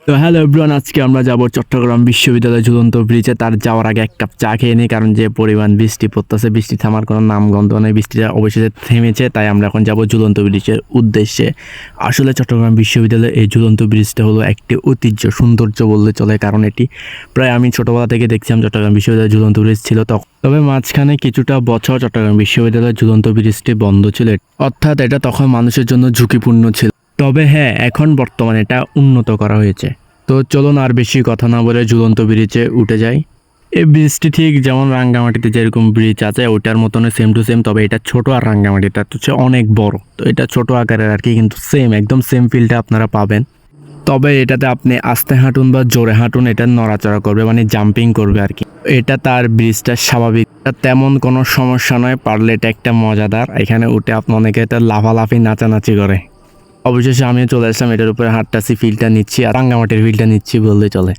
তো hello everyone, আজকে আমরা যাব চট্টগ্রাম বিশ্ববিদ্যালয় ঝুলন্ত ব্রিজে। তার যাওয়ার আগে এক কাপ চা খেয়ে নিই, কারণ যে পরিমাণ বৃষ্টি পড়তেছে, বৃষ্টি থামার কোনো নামগন্ধ নেই। বৃষ্টিটা অবশেষে থেমেছে, তাই আমরা এখন যাব ঝুলন্ত ব্রিজের উদ্দেশ্যে। আসলে চট্টগ্রাম বিশ্ববিদ্যালয়ের এই ঝুলন্ত ব্রিজটা হলো একটি ঐতিহ্য, সৌন্দর্য বললে চলে, কারণ এটি প্রায় আমি ছোটোবেলা থেকে দেখছিলাম চট্টগ্রাম বিশ্ববিদ্যালয়ের ঝুলন্ত ব্রিজ ছিল। তবে মাঝখানে কিছুটা বছর চট্টগ্রাম বিশ্ববিদ্যালয়ের ঝুলন্ত ব্রিজটি বন্ধ ছিল, অর্থাৎ এটা তখন মানুষের জন্য ঝুঁকিপূর্ণ ছিল। তবে হ্যাঁ, এখন বর্তমানে এটা উন্নত করা হয়েছে। তো চলুন আর বেশি কথা না বলে ঝুলন্ত ব্রিজে উঠে যাই। এই ব্রিজটি ঠিক যেমন রাঙ্গামাটিতে যেরকম ব্রিজ আছে ওইটার মতনই সেম টু সেম, তবে এটা ছোট আর রাঙ্গামাটিটা হচ্ছে অনেক বড়। তো এটা ছোট আকারের আর কি, কিন্তু সেম একদম সেম ফিলটা আপনারা পাবেন। তবে এটাতে আপনি আস্তে হাঁটুন বা জোরে হাঁটুন, এটা নড়াচড়া করবে, মানে জাম্পিং করবে আর কি। এটা তার ব্রিজটা স্বাভাবিক, তেমন কোনো সমস্যা নয়। পারলে এটা একটা মজাদার, এখানে উঠে আপনি অনেকে এটা লাফালাফি নাচানাচি করে। অবশেষে আমিও চলে আসলাম এটার উপরে, হাঁটটাছি, ফিলটা নিচ্ছি আর রাঙ্গামাটির ফিলটা নিচ্ছি বললে চলে।